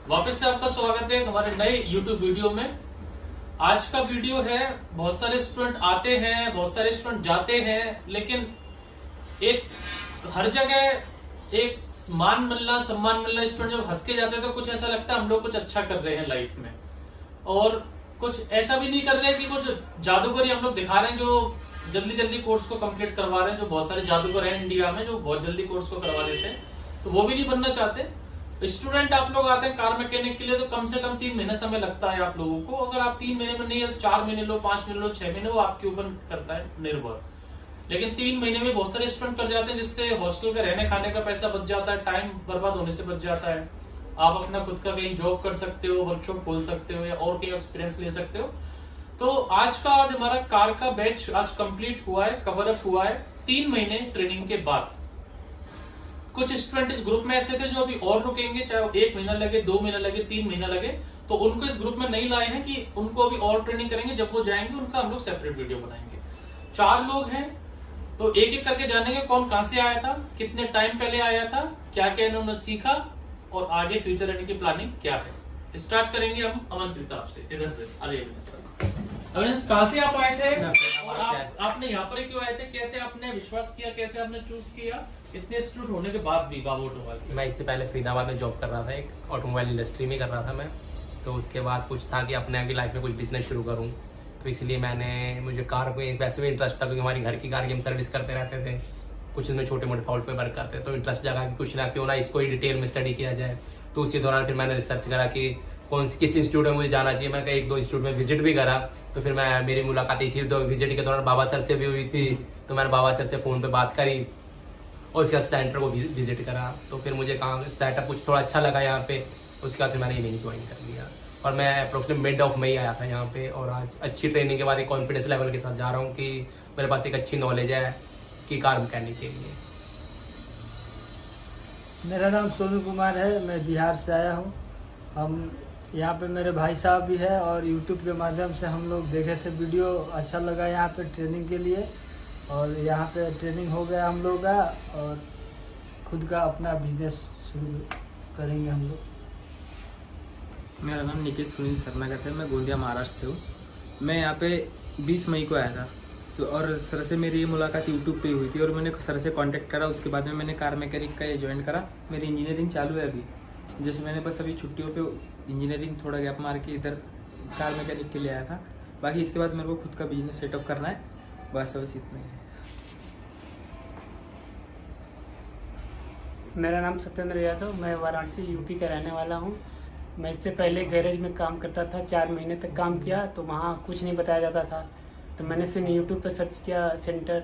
वापस से आपका स्वागत है हमारे नए YouTube वीडियो में। आज का वीडियो है, बहुत सारे स्टूडेंट आते हैं, बहुत सारे स्टूडेंट जाते हैं, लेकिन एक हर जगह एक मान मिलना, सम्मान मिलना, स्टूडेंट जब हंस के जाते हैं तो कुछ ऐसा लगता है हम लोग कुछ अच्छा कर रहे हैं लाइफ में, और कुछ ऐसा भी नहीं कर रहे कि कुछ जादूगरी हम लोग दिखा रहे हैं जो जल्दी जल्दी कोर्स को कंप्लीट करवा रहे हैं। जो बहुत सारे जादूगर हैं इंडिया में जो बहुत जल्दी कोर्स को करवा देते हैं, तो वो भी नहीं बनना चाहते। स्टूडेंट आप लोग आते हैं कार मैकेनिक के लिए, तो कम से कम 3 महीने समय लगता है आप लोगों को। अगर आप 3 महीने में नहीं, 4 महीने लो, 5 महीने लो, 6 महीने, वो आपके ऊपर करता है निर्भर। लेकिन 3 महीने में बहुत सारे स्टूडेंट कर जाते हैं, जिससे हॉस्टल का रहने खाने का पैसा बच जाता है, टाइम बर्बाद होने से बच जाता है। आप अपना खुद का कहीं जॉब कर सकते हो, वर्कशॉप खोल सकते हो, या और कहीं एक्सपीरियंस ले सकते हो। तो आज हमारा कार का बैच आज कंप्लीट हुआ है, कवर अप हुआ है 3 महीने ट्रेनिंग के बाद। कुछ स्टूडेंट इस ग्रुप में ऐसे थे जो अभी और रुकेंगे, चाहे वो 1 महीना लगे, 2 महीना लगे, 3 महीना लगे, तो उनको इस ग्रुप में नहीं लाए हैं कि उनको अभी और ट्रेनिंग करेंगे। जब वो जाएंगे उनका हम लोग सेपरेट वीडियो बनाएंगे। 4 लोग हैं, तो एक एक करके जानेंगे कौन कहां से आया था, कितने टाइम पहले आया था, क्या क्या इन्होंने सीखा, और आगे फ्यूचर रहने की प्लानिंग क्या है। स्टार्ट करेंगे हम अमनप्रीत आपसे, इधर से। अरे अविनाश, कहाँ से आप आए थे और आपने यहाँ पर क्यों आए थे? कैसे आपने विश्वास किया, कैसे आपने चूज किया इतने स्टूडेंट होने के बाद भी बाबू ऑटोमोबाइल? मैं इससे पहले फरीदाबाद में जॉब कर रहा था, एक ऑटोमोबाइल इंडस्ट्री में कर रहा था मैं। तो उसके बाद कुछ था कि अपने आगे लाइफ में कुछ बिजनेस शुरू करूँ, तो इसलिए मुझे कार में वैसे भी इंटरेस्ट था, क्योंकि हमारी घर की कार की हम सर्विस करते रहते थे, कुछ इसमें छोटे मोटे फॉल्ट पे वर्क करते, तो इंटरेस्ट जगा कि कुछ ना क्यों ना इसको ही डिटेल में स्टडी किया जाए। तो उसी दौरान फिर मैंने रिसर्च करा कि किस इंस्टीट्यूट में मुझे जाना चाहिए। मैंने 1-2 इंस्टीट्यूट में विजिट भी करा। तो फिर मेरी मुलाकात इसी विजिट के दौरान बाबा सर से भी हुई थी। तो मैंने बाबा सर से फोन पे बात करी और उसके बाद स्टैंडर्ड को विजिट करा। तो फिर मुझे कहा स्टार्टअप कुछ थोड़ा अच्छा लगा यहाँ पे। उसके बाद फिर मैंने इवेनिंग ज्वाइन कर लिया, और मैं अप्रोक्सीमेट मिड ऑफ मई आया था यहाँ पे। और आज अच्छी ट्रेनिंग के बाद एक कॉन्फिडेंस लेवल के साथ जा रहा हूँ कि मेरे पास एक अच्छी नॉलेज है कि कार मैकेनिक के लिए। मेरा नाम सोनू कुमार है, मैं बिहार से आया हूँ। हम यहाँ पे मेरे भाई साहब भी है, और YouTube के माध्यम से हम लोग देखे थे वीडियो, अच्छा लगा यहाँ पे ट्रेनिंग के लिए, और यहाँ पे ट्रेनिंग हो गया हम लोग का, और खुद का अपना बिजनेस शुरू करेंगे हम लोग। मेरा नाम निकेश सुनील सरनागत है, मैं गोंदिया महाराष्ट्र से हूँ। मैं यहाँ पे 20 मई को आया था, तो और सर से मेरी ये मुलाकात यूट्यूब पे हुई थी, और मैंने सर से कांटेक्ट करा। उसके बाद में मैंने कार मैकेनिक का ये ज्वाइन करा। मेरी इंजीनियरिंग चालू है अभी, जैसे मैंने बस अभी छुट्टियों पे इंजीनियरिंग थोड़ा गैप मार के इधर कार मैकेनिक के लिए आया था। बाकी इसके बाद मेरे को खुद का बिजनेस सेटअप करना है, बस इतना ही है। मेरा नाम सत्येंद्र यादव, मैं वाराणसी यूपी का रहने वाला हूँ। मैं इससे पहले गैरेज में काम करता था, 4 महीने तक काम किया, तो वहाँ कुछ नहीं बताया जाता था। तो मैंने फिर यूट्यूब पर सर्च किया सेंटर,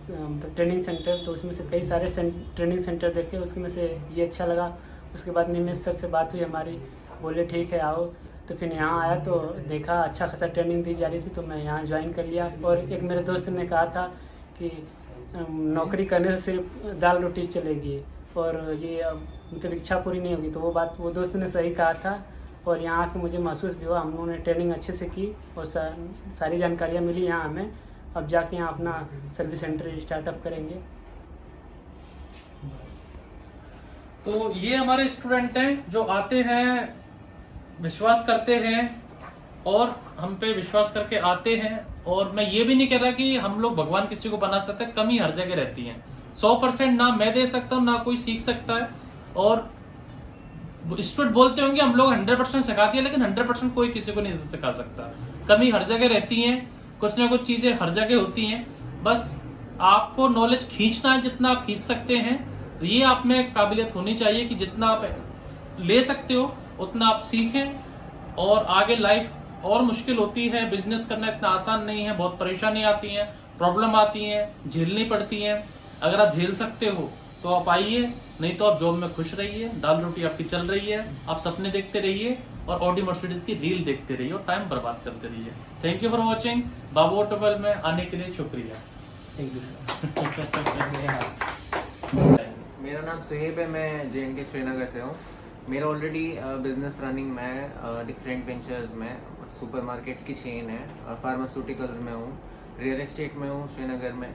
मतलब ट्रेनिंग सेंटर, तो उसमें से कई सारे ट्रेनिंग सेंटर देखे, उसमें से ये अच्छा लगा। उसके बाद निमेश सर से बात हुई हमारी, बोले ठीक है आओ। तो फिर यहाँ आया तो देखा अच्छा खासा ट्रेनिंग दी जा रही थी, तो मैं यहाँ ज्वाइन कर लिया। और एक मेरे दोस्त ने कहा था कि नौकरी करने से सिर्फ दाल रोटी चलेगी और ये मतलब इच्छा पूरी नहीं होगी, तो वो दोस्त ने सही कहा था। और यहाँ आके मुझे महसूस भी हुआ, हम लोगों ने ट्रेनिंग अच्छे से की और सारी जानकारियाँ मिली यहाँ हमें। अब जाके यहाँ अपना सर्विस सेंटर स्टार्टअप करेंगे। तो ये हमारे स्टूडेंट हैं जो आते हैं, विश्वास करते हैं, और हम पे विश्वास करके आते हैं। और मैं ये भी नहीं कह रहा कि हम लोग भगवान किसी को बना सकते, कमी हर जगह रहती है। 100% ना मैं दे सकता हूँ, ना कोई सीख सकता है। और स्टूडेंट बोलते होंगे हम लोग 100% सिखाती है, लेकिन 100% कोई किसी को नहीं सिखा सकता। कमी हर जगह रहती है, कुछ ना कुछ चीजें हर जगह होती हैं। बस आपको नॉलेज खींचना है, जितना आप खींच सकते हैं। तो ये आप में काबिलियत होनी चाहिए कि जितना आप ले सकते हो उतना आप सीखें। और आगे लाइफ और मुश्किल होती है, बिजनेस करना इतना आसान नहीं है, बहुत परेशानी आती है, प्रॉब्लम आती है, झेलनी पड़ती है। अगर आप झेल सकते हो तो आप आइए, नहीं तो आप जॉब में खुश रहिए, दाल रोटी आपकी चल रही है, आप सपने देखते रहिए और ऑडी मर्सिडीज की रील देखते रहिए और टाइम बर्बाद करते रहिए। Thank you for watching. Babu automobile में आने के लिए शुक्रिया। Thank you. मेरा नाम सुहेब है, मैं JNK श्रीनगर से हूँ। मेरा ऑलरेडी बिजनेस रनिंग में डिफरेंट वेंचर्स में, सुपरमार्केट्स की चेन है, फार्मास्यूटिकल्स में हूँ, रियल एस्टेट में हूँ श्रीनगर में।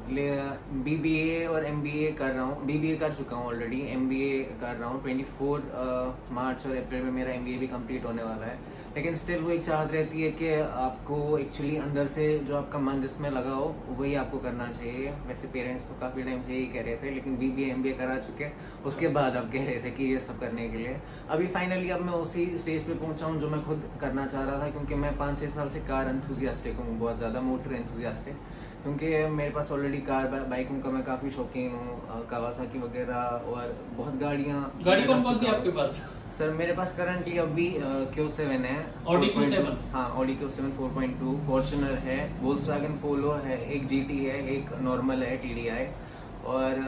BBA और MBA कर रहा हूँ। BBA कर चुका हूँ ऑलरेडी, MBA कर रहा हूँ। 24 मार्च और अप्रैल में मेरा MBA भी कंप्लीट होने वाला है। लेकिन स्टिल वो एक चाहत रहती है कि आपको एक्चुअली अंदर से जो आपका मन जिसमें लगा हो वही आपको करना चाहिए। वैसे पेरेंट्स तो काफ़ी टाइम से यही कह रहे थे, लेकिन BBA MBA करा चुके उसके बाद अब कह रहे थे कि ये सब करने के लिए अभी फाइनली अब मैं उसी स्टेज पे पहुंचा हूँ जो मैं खुद करना चाह रहा था। क्योंकि मैं 5-6 साल से कार एंथुजियास्टिक हूँ, बहुत ज़्यादा मोटर एंथुजियास्टिक। क्योंकि मेरे पास ऑलरेडी कार बाइकों का मैं काफ़ी शौकीन हूँ, कावासाकी वगैरह और बहुत गाड़ियाँ। गाड़ी कौन कौन सी है आपके पास? सर मेरे पास करंटली अभी Q7 है, Audi Q7। हाँ, Audi Q7 4.2, फॉर्च्यूनर है, वोल्क्सवैगन पोलो है, एक GT है, एक नॉर्मल है TDI, और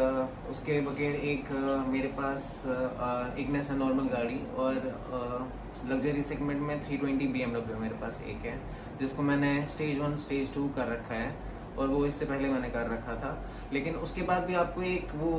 उसके बगैर एक मेरे पास एक नेसा नॉर्मल गाड़ी, और लग्जरी सेगमेंट में 320 BMW मेरे पास एक है, जिसको मैंने स्टेज 1 स्टेज 2 कर रखा है, और वो इससे पहले मैंने कर रखा था। लेकिन उसके बाद भी आपको एक वो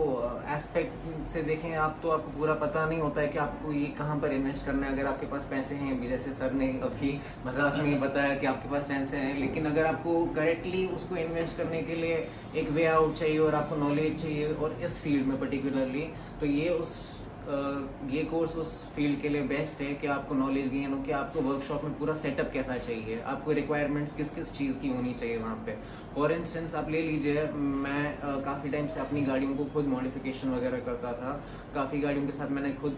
एस्पेक्ट से देखें आप, तो आपको पूरा पता नहीं होता है कि आपको ये कहाँ पर इन्वेस्ट करना है। अगर आपके पास पैसे हैं, अभी जैसे सर ने अभी मजाक में बताया कि आपके पास पैसे हैं, लेकिन अगर आपको करेक्टली उसको इन्वेस्ट करने के लिए एक वे आउट चाहिए और आपको नॉलेज चाहिए, और इस फील्ड में पर्टिकुलरली, तो ये कोर्स उस फील्ड के लिए बेस्ट है कि आपको नॉलेज गेन हो कि आपको वर्कशॉप में पूरा सेटअप कैसा चाहिए, आपको रिक्वायरमेंट्स किस किस चीज़ की होनी चाहिए वहाँ पे। फॉर इंस्टेंस आप ले लीजिए, मैं काफ़ी टाइम से अपनी गाड़ियों को खुद मॉडिफिकेशन वगैरह करता था, काफ़ी गाड़ियों के साथ मैंने खुद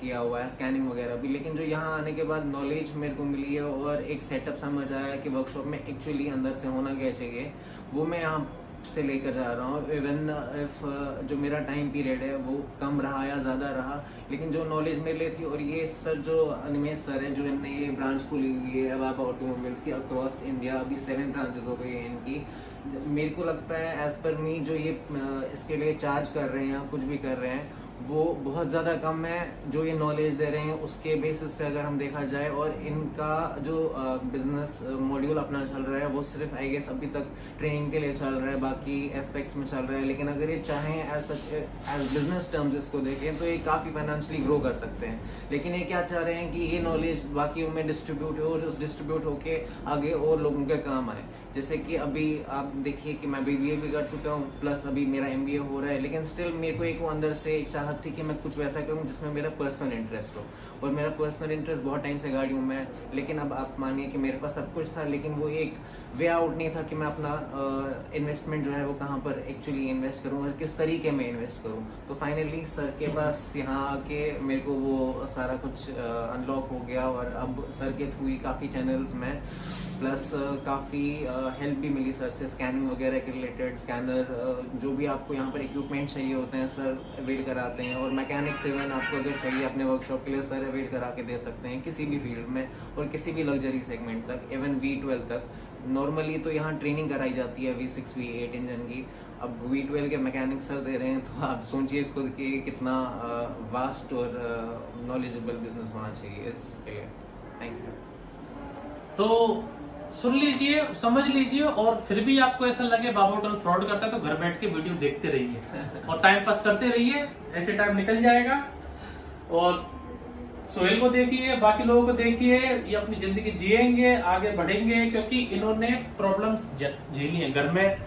किया हुआ है, स्कैनिंग वगैरह भी। लेकिन जो यहाँ आने के बाद नॉलेज मेरे को मिली है और एक सेटअप समझ आया कि वर्कशॉप में एक्चुअली अंदर से होना क्या चाहिए, वो मैं यहाँ से लेकर जा रहा हूँ। इवन इफ जो मेरा टाइम पीरियड है वो कम रहा या ज़्यादा रहा, लेकिन जो नॉलेज मेरे लिए थी, और ये सर जो अनिमेश सर है जो इनने ये ब्रांच खोली हुई है अब ऑटोमोबाइल्स की अक्रॉस इंडिया, अभी 7 ब्रांचेस हो गई हैं इनकी। मेरे को लगता है एज पर मी जो ये इसके लिए चार्ज कर रहे हैं, कुछ भी कर रहे हैं, वो बहुत ज़्यादा कम है जो ये नॉलेज दे रहे हैं उसके बेसिस पे अगर हम देखा जाए। और इनका जो बिजनेस मॉड्यूल अपना चल रहा है वो सिर्फ आई गेस अभी तक ट्रेनिंग के लिए चल रहा है, बाकी एस्पेक्ट्स में चल रहा है। लेकिन अगर ये चाहें as such as business terms इसको देखें तो ये काफ़ी फाइनेंशियली ग्रो कर सकते हैं। लेकिन ये क्या चाह रहे हैं कि ये नॉलेज बाकी में डिस्ट्रीब्यूट हो, और उस डिस्ट्रीब्यूट होके आगे और लोगों के काम आए। जैसे कि अभी आप देखिए कि मैं BBA भी कर चुका हूँ, प्लस अभी मेरा MBA हो रहा है, लेकिन स्टिल मेरे को एक वो अंदर से एक चाहत थी कि मैं कुछ वैसा करूँ जिसमें मेरा पर्सनल इंटरेस्ट हो। और मेरा पर्सनल इंटरेस्ट बहुत टाइम से गाड़ियों में, लेकिन अब आप मानिए कि मेरे पास सब कुछ था, लेकिन वो एक वे आउट नहीं था कि मैं अपना इन्वेस्टमेंट जो है वो कहाँ पर एक्चुअली इन्वेस्ट करूँ और किस तरीके में इन्वेस्ट करूँ। तो फाइनली सर के पास यहाँ आके मेरे को वो सारा कुछ अनलॉक हो गया, और अब सर के थ्रू ही काफ़ी चैनल्स में, प्लस काफ़ी हेल्प भी मिली सर से स्कैनिंग वगैरह के रिलेटेड। स्कैनर जो भी आपको यहाँ पर इक्विपमेंट चाहिए होते हैं सर अवेल कराते हैं, और मैकेनिक सेवन आपको अगर चाहिए अपने वर्कशॉप के लिए सर अवेल करा के दे सकते हैं किसी भी फील्ड में, और किसी भी लग्जरी सेगमेंट तक, इवन V12 तक। नॉर्मली तो यहाँ ट्रेनिंग कराई जाती है V6 V8 इंजन की, अब V12 के मैकेनिक सर दे रहे हैं, तो आप सोचिए खुद कि कितना वास्ट और नॉलेजेबल बिजनेस होना चाहिए इसके लिए। Thank you. तो सुन लीजिए, समझ लीजिए, और फिर भी आपको ऐसा लगे बाबा होटल फ्रॉड करता है तो घर बैठ के वीडियो देखते रहिए और टाइम पास करते रहिए, ऐसे टाइम निकल जाएगा। और सोहेल को देखिए, बाकी लोगों को देखिए, ये अपनी जिंदगी जिएंगे, आगे बढ़ेंगे, क्योंकि इन्होंने प्रॉब्लम्स झेली हैं। घर में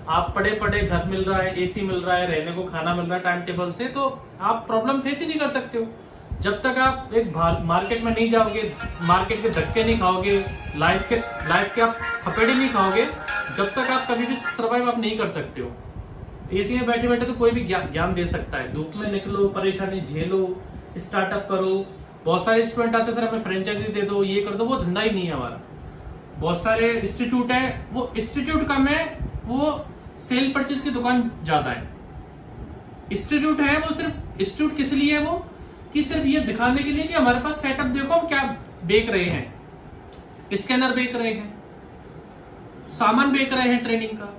आप पड़े पड़े, घर मिल रहा है, AC मिल रहा है, रहने को खाना मिल रहा है टाइम टेबल से, तो आप प्रॉब्लम फेस ही नहीं कर सकते हो जब तक आप एक मार्केट में नहीं जाओगे, मार्केट के धक्के नहीं खाओगे, लाइफ के आप थपेड़े नहीं खाओगे, जब तक आप कभी भी सर्वाइव आप नहीं कर सकते हो। AC में बैठे बैठे तो कोई भी ज्ञान दे सकता है, धूप में निकलो, परेशानी झेलो, स्टार्टअप करो। बहुत सारे स्टूडेंट आते सर हमें फ्रेंचाइजी दे दो, ये कर दो, वो धंधा ही नहीं है हमारा। बहुत सारे इंस्टीट्यूट है, वो इंस्टीट्यूट कम है, वो सेल परचेज की दुकान ज्यादा है। इंस्टीट्यूट है वो सिर्फ इंस्टीट्यूट किस लिए है, वो कि सिर्फ ये दिखाने के लिए कि हमारे पास सेटअप देखो हम क्या बेच रहे हैं, स्कैनर बेच रहे हैं, सामान बेच रहे हैं ट्रेनिंग का,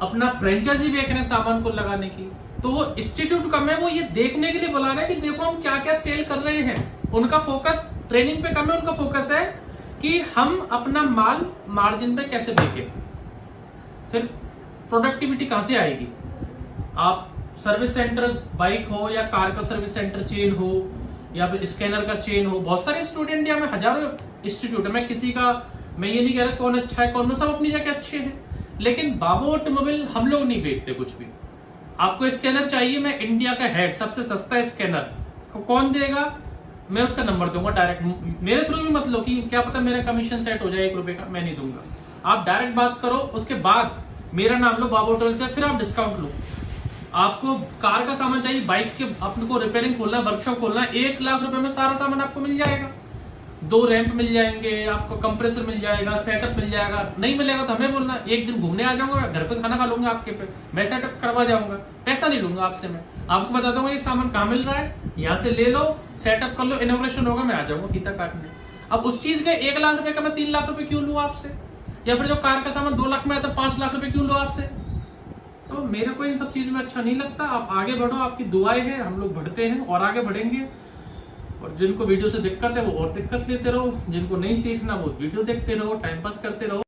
अपना फ्रेंचाइजी बेच रहे हैं सामान को लगाने की। तो वो इंस्टीट्यूट कम है, वो ये देखने के लिए बुला रहे हैं कि देखो हम क्या क्या सेल कर रहे हैं। उनका फोकस ट्रेनिंग पे कम है, उनका फोकस है कि हम अपना माल मार्जिन पे कैसे बेचें। फिर प्रोडक्टिविटी कहां से आएगी? आप सर्विस सेंटर, बाइक हो या कार का सर्विस सेंटर चेन हो या फिर स्कैनर का चेन हो, बहुत सारे स्टूडेंट इंडिया में हजारों इंस्टीट्यूट है। मैं ये नहीं कह रहा कौन अच्छा है कौन, सब अपनी जगह अच्छे हैं, लेकिन बाबू ऑटोमोबाइल हम लोग नहीं बेचते कुछ भी। आपको स्कैनर चाहिए, मैं इंडिया का हेड सबसे सस्ता स्कैनर कौन देगा, मैं उसका नंबर दूंगा डायरेक्ट। मेरे थ्रू भी मत लो कि क्या पता मेरा कमीशन सेट हो जाए 1 रुपए का, मैं नहीं दूंगा। आप डायरेक्ट बात करो, उसके बाद मेरा नाम लो बाबू ऑटोमोबाइल से, फिर आप डिस्काउंट लो। आपको कार का सामान चाहिए, बाइक के अपने को रिपेयरिंग खोलना, वर्कशॉप खोलना, 1 लाख रुपए में सारा सामान आपको मिल जाएगा। 2 रैंप मिल जाएंगे, आपको कंप्रेसर मिल जाएगा, सेटअप मिल जाएगा। नहीं मिलेगा तो हमें बोलना, एक दिन घूमने आ जाऊंगा, घर पे खाना खा लूंगा आपके पे, मैं सेटअप करवा जाऊंगा, पैसा नहीं लूंगा आपसे। मैं आपको बता दूंगा ये सामान कहाँ मिल रहा है, यहाँ से ले लो, सेटअप कर लो, इनोग्रेशन होगा, मैं आ जाऊंगा फीता काटने। अब उस चीज का 1 लाख रुपए का मैं 3 लाख रुपए क्यों लूं आपसे, या फिर जो कार का सामान 2 लाख में आता 5 लाख रुपए क्यों लो आपसे। तो मेरे को इन सब चीज में अच्छा नहीं लगता। आप आगे बढ़ो, आपकी दुआएं हैं, हम लोग बढ़ते हैं और आगे बढ़ेंगे। और जिनको वीडियो से दिक्कत है वो और दिक्कत लेते रहो, जिनको नहीं सीखना वो वीडियो देखते रहो, टाइम पास करते रहो।